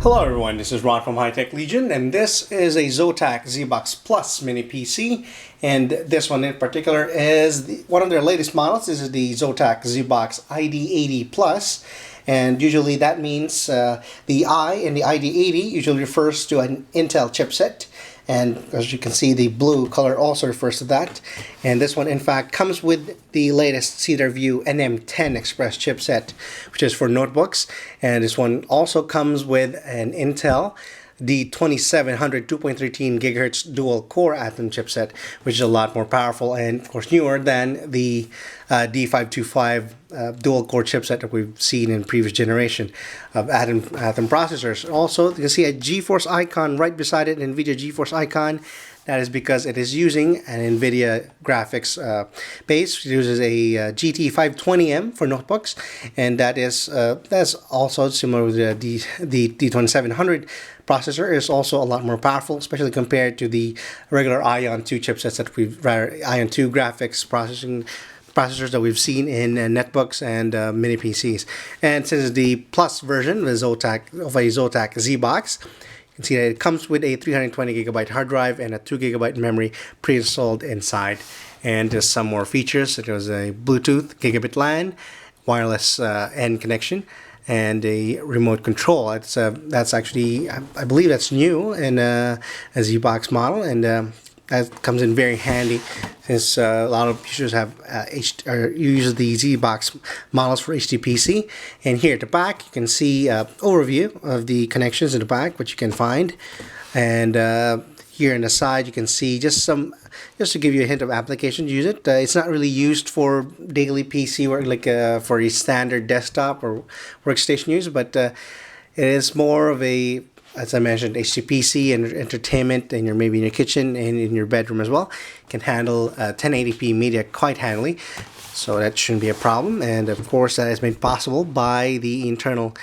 Hello everyone, this is Ron from High Tech Legion, and this is a Zotac ZBOX Plus mini PC, and this one in particular is one of their latest models. This is the Zotac ZBOX ID80 Plus, and usually that means the I in the ID80 usually refers to an Intel chipset, and as you can see, the blue color also refers to that. And this one in fact comes with the latest CedarView NM10 Express chipset, which is for notebooks. And this one also comes with an Intel D2700 2.13 GHz dual core Atom chipset, which is a lot more powerful and of course newer than the D525 dual core chipset that we've seen in previous generation of Atom processors. Also, you can see a GeForce icon right beside it, an NVIDIA GeForce icon. That is because it is using an NVIDIA graphics base. It uses a GT 520M for notebooks, and that's also similar with the D2700 processor. Is also a lot more powerful, especially compared to the regular Ion 2 chipsets that Ion 2 graphics processors that we've seen in netbooks and mini PCs. And since it's the Plus version of a Zotac ZBOX, you can see that it comes with a 320GB hard drive and a 2GB memory pre-installed inside. And there's some more features such as a Bluetooth, gigabit LAN, wireless N connection, and a remote control. That's actually, I believe that's new in a ZBOX model, and that comes in very handy since a lot of users have use the ZBOX models for HDPC. And here at the back, you can see overview of the connections in the back, which you can find. And here on the side, you can see just to give you a hint of applications use it. It's not really used for daily PC work, like for a standard desktop or workstation use, but it is more of a, as I mentioned, HDPC and entertainment, and maybe in your kitchen and in your bedroom as well. Can handle 1080p media quite handily, so that shouldn't be a problem. And of course, that is made possible by the internal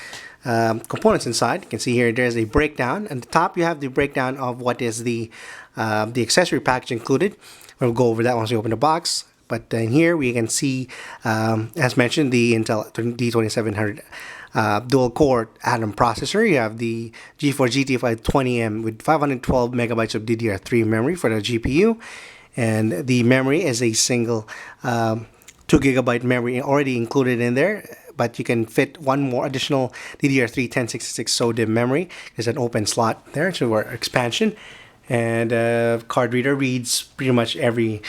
components inside. You can see here there's a breakdown. At the top, you have the breakdown of what is the accessory package included. We'll go over that once we open the box. But in here we can see, as mentioned, the Intel D2700 dual core Atom processor. You have the GeForce GT 520M with 512 megabytes of DDR3 memory for the GPU, and the memory is a single 2GB memory already included in there, but you can fit one more additional DDR3-1066 SO-DIMM memory. There's an open slot there to our expansion. And card reader reads pretty much every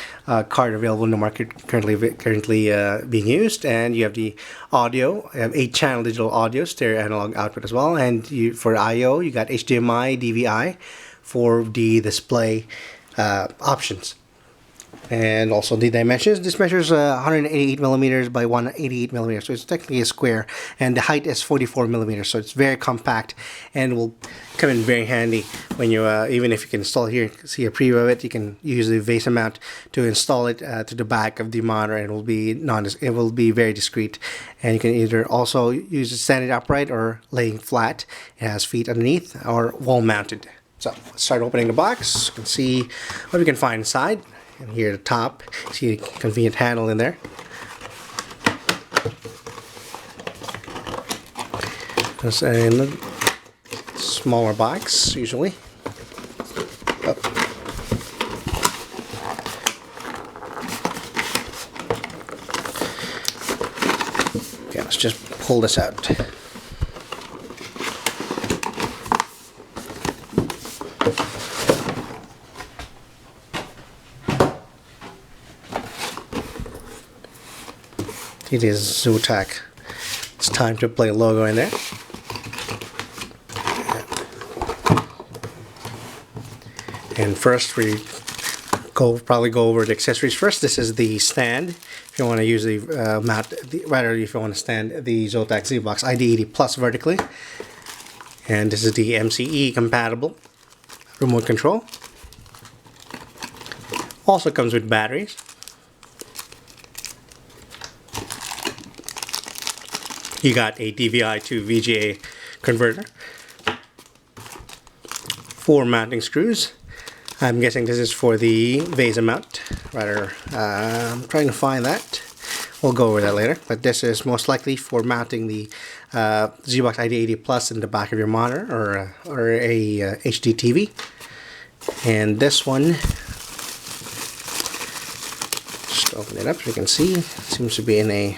card available in the market currently being used. And you have the audio, you have 8-channel digital audio, stereo analog output as well. And for I/O, you got HDMI, DVI for the display options. And also the dimensions. This measures 188 millimeters by 188 millimeters, so it's technically a square, and the height is 44 millimeters, so it's very compact and will come in very handy when you even if you can install here. See a preview of it. You can use the vase mount to install it to the back of the monitor, and it will be very discreet. And you can either also use it standing upright or laying flat. It has feet underneath or wall mounted. So let's start opening the box. You can see what we can find inside. And here at the top, see a convenient handle in there. Just a smaller box, usually. Oh. Okay, let's just pull this out. It is Zotac. It's time to play a logo in there. And first we probably go over the accessories first. This is the stand. If you want to use the mount, rather if you want to stand the Zotac ZBOX ID80 Plus vertically. And this is the MCE compatible remote control. Also comes with batteries. You got a DVI to VGA converter, 4 mounting screws. I'm guessing this is for the vase mount. I'm trying to find that. we'll go over that later. But this is most likely for mounting the ZBOX ID80 Plus in the back of your monitor or a HDTV. And this one, just open it up so you can see. It seems to be in a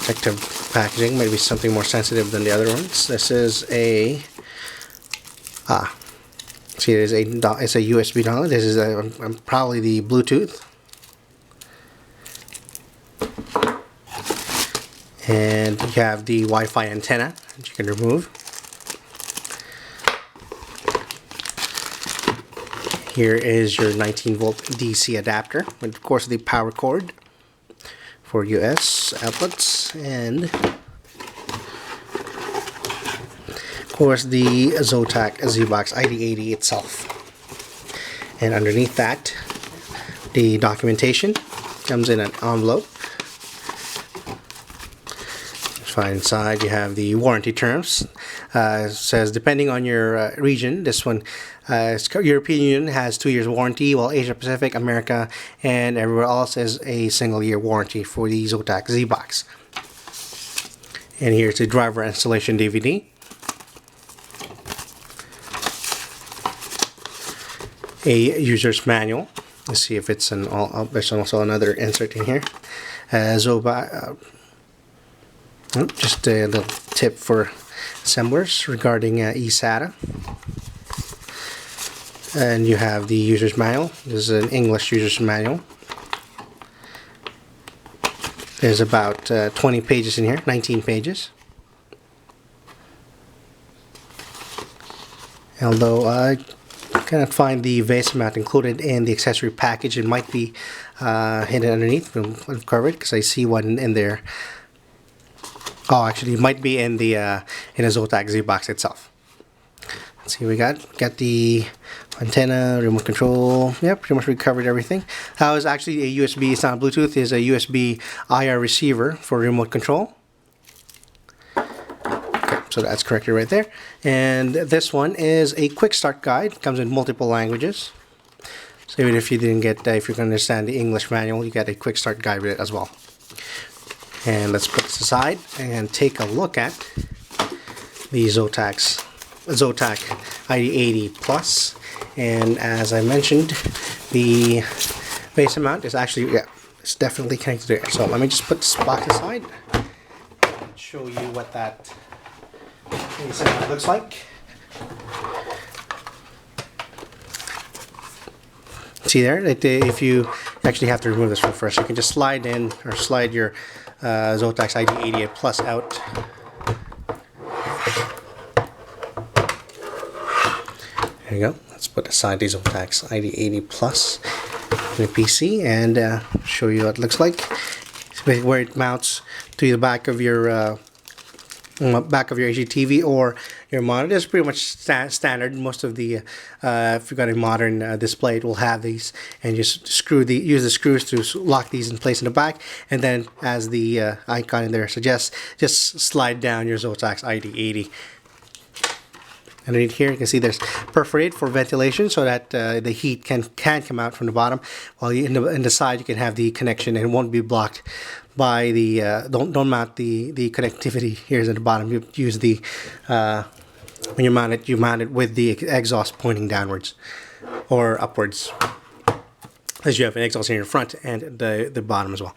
protective packaging, maybe something more sensitive than the other ones. This is a see, it's a USB dongle. This is probably the Bluetooth, and you have the Wi-Fi antenna that you can remove. Here is your 19-volt DC adapter with, of course, the power cord for US outlets, and of course the Zotac ZBOX ID80 itself. And underneath that, the documentation comes in an envelope. Find inside you have the warranty terms. It says depending on your region, this one European Union has 2 years warranty, while Asia Pacific, America, and everywhere else is a single-year warranty for the Zotac ZBOX. And here's the driver installation DVD. A user's manual. Let's see if it's an all. There's also another insert in here. Just a little tip for assemblers regarding eSATA. And you have the user's manual. This is an English user's manual. There's about 20 pages in here, 19 pages. Although I cannot find the vase mount included in the accessory package, it might be hidden underneath. I've covered because I see one in there. Oh, actually, it might be in the a Zotac ZBOX itself. Let's see, we got the antenna, remote control. Yep, pretty much we covered everything. How is actually a USB? It's not Bluetooth. It's a USB IR receiver for remote control. Okay, so that's corrected right there. And this one is a quick start guide. It comes in multiple languages. So even if you didn't get, if you can understand the English manual, you get a quick start guide with it as well. And let's put this aside and take a look at the Zotac ID80 Plus. And as I mentioned, the base mount is actually, it's definitely connected there. So let me just put this box aside and show you what that base mount looks like. See there, if you actually have to remove this one first, you can just slide in or slide your Zotac ID80 Plus out. There you go. Let's put aside the Zotac ID80 Plus in the PC and show you what it looks like. It's where it mounts to the back of your HDTV or your monitor. It's pretty much standard. Most of the if you've got a modern display, it will have these, and just use the screws to lock these in place in the back, and then as the icon in there suggests, just slide down your Zotac ID80. Underneath here, you can see there's perforated for ventilation, so that the heat can come out from the bottom. While in the side, you can have the connection, and it won't be blocked by the. Don't mount the connectivity here at the bottom. You use the when you mount it with the exhaust pointing downwards or upwards, as you have an exhaust here in front and the bottom as well.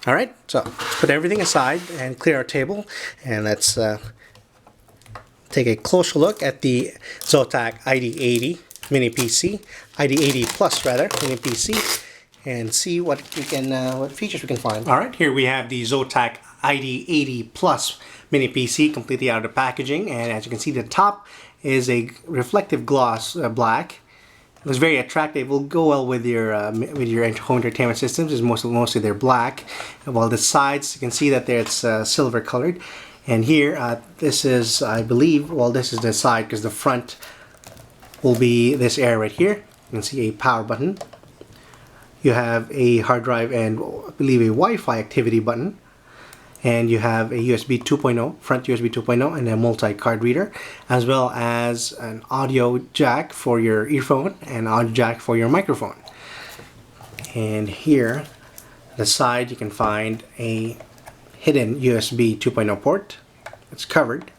All right, so let's put everything aside and clear our table, and let's. Take a closer look at the Zotac ID80 MiniPC, ID80 Plus rather, MiniPC, and see what we can, what features we can find. All right, here we have the Zotac ID80 Plus MiniPC completely out of the packaging, and as you can see, the top is a reflective gloss black. It was very attractive. It will go well with your home entertainment systems. It's mostly they're black, while the sides you can see that it's silver colored. And here, this is, I believe, well, this is the side because the front will be this area right here. You can see a power button. You have a hard drive and, I believe, a Wi-Fi activity button. And you have a USB 2.0, front USB 2.0, and a multi-card reader, as well as an audio jack for your earphone and audio jack for your microphone. And here, On the side, you can find a hidden USB 2.0 port. It's covered.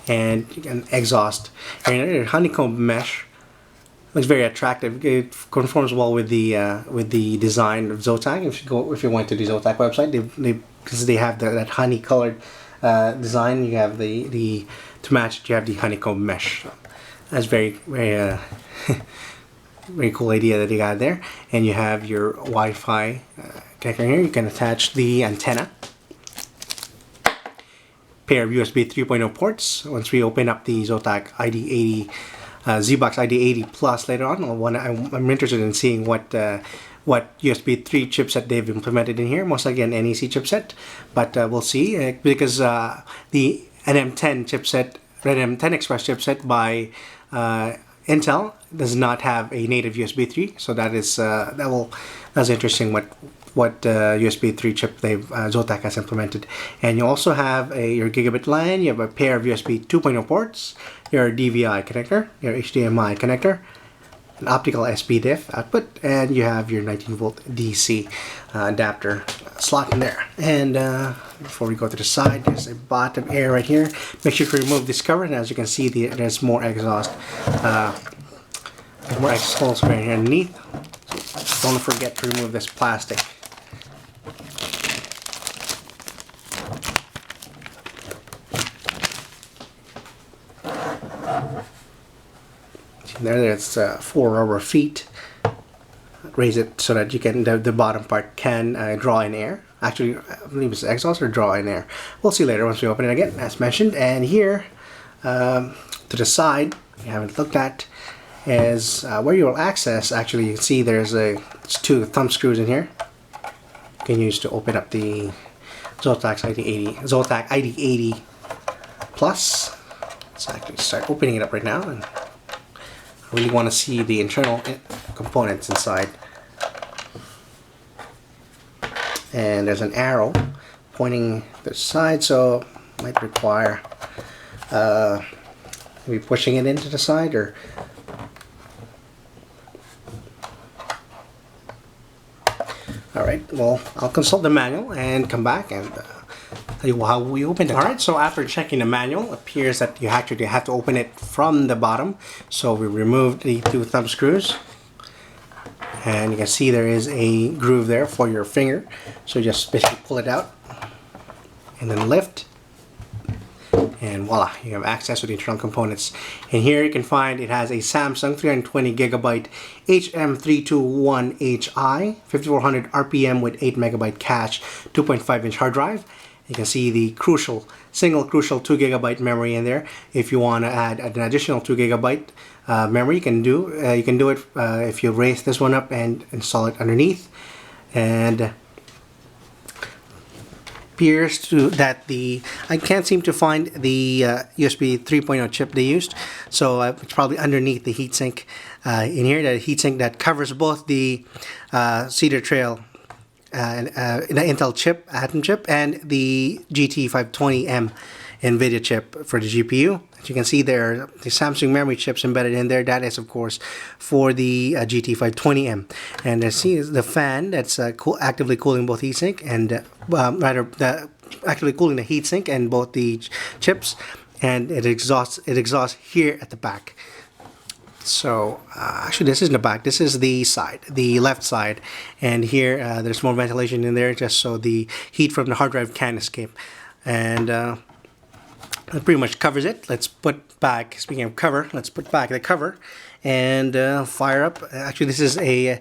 And an exhaust. And honeycomb mesh. Looks very attractive. It conforms well with the design of Zotac. If you went to the Zotac website, because they have that honey colored design. You have the to match it. You have the honeycomb mesh. That's very very cool idea that they got there. And you have your Wi-Fi connector here. You can attach the antenna. Pair of USB 3.0 ports. Once we open up the Zotac ID80 ZBOX ID80 Plus later on, I'm interested in seeing what USB 3 chipset they've implemented in here. Most likely an NEC chipset, but we'll see because the NM10 chipset, NM10 Express chipset by Intel does not have a native USB 3, so that's interesting what USB 3 chip Zotac has implemented. And you also have your gigabit LAN, you have a pair of USB 2.0 ports, your DVI connector, your HDMI connector, an optical SPDIF output, and you have your 19 volt DC adapter slot in there. And before we go to the side, there's a bottom air right here. Make sure to remove this cover, and as you can see, there's more exhaust. More exhaust right here underneath. So don't forget to remove this plastic. There's 4 rubber feet. Raise it so that you can the bottom part can draw in air. Actually, I believe it's exhaust or draw in air. We'll see later once we open it again, as mentioned. And here to the side, if you haven't looked at, is where you will access. Actually, you can see there's 2 thumb screws in here. You can use to open up the Zotac ID80 Plus. Let's actually start opening it up right now. And I really want to see the internal components inside. And there's an arrow pointing to the side, so it might require maybe pushing it into the side or alright, well, I'll consult the manual and come back and tell you how we open it. Alright, so after checking the manual, it appears that you actually have to open it from the bottom. So we removed the 2 thumb screws. And you can see there is a groove there for your finger. So just basically pull it out and then lift. And voila, you have access to the internal components. And here you can find it has a Samsung 320GB HM321HI, 5400 RPM with 8MB cache, 2.5-inch hard drive. You can see the single crucial 2GB memory in there. If you want to add an additional 2GB memory, you can do it if you raise this one up and install it underneath. And appears that I can't seem to find the USB 3.0 chip they used, so it's probably underneath the heatsink in here. The heatsink that covers both the Cedar Trail the Intel chip, Atom chip, and the GT520M NVIDIA chip for the GPU. As you can see, there are the Samsung memory chips embedded in there. That is, of course, for the GT520M. And see the fan that's actively cooling both heatsink and actively cooling the heatsink and both the chips, and it exhausts here at the back. So actually, this isn't the back, this is the side, the left side, and here there's more ventilation in there just so the heat from the hard drive can escape. And that pretty much covers it. Let's put back, speaking of cover, let's put back the cover and fire up. Actually, this is I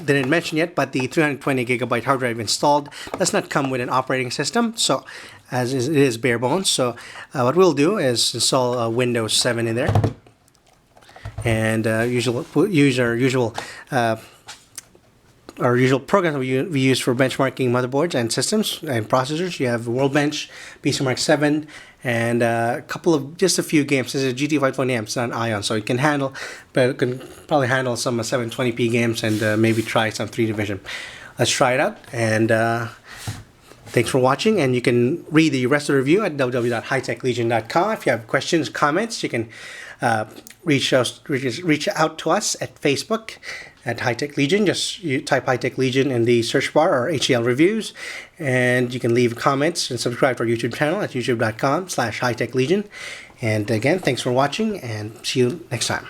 didn't mention yet, but the 320GB hard drive installed does not come with an operating system, so it is bare bones. So what we'll do is install Windows 7 in there. And use our usual programs we use for benchmarking motherboards and systems and processors. You have Workbench, PCMark 7, and just a few games. This is a GT520M, it's not an Ion, so it can probably handle some 720p games and maybe try some 3D Vision. Let's try it out, and Thanks for watching, and you can read the rest of the review at www.hightechlegion.com. If you have questions, comments, you can reach out to us at Facebook at High Tech Legion. Just you type High Tech Legion in the search bar or HEL Reviews, and you can leave comments and subscribe to our YouTube channel at youtube.com/hightechlegion. And again, thanks for watching, and see you next time.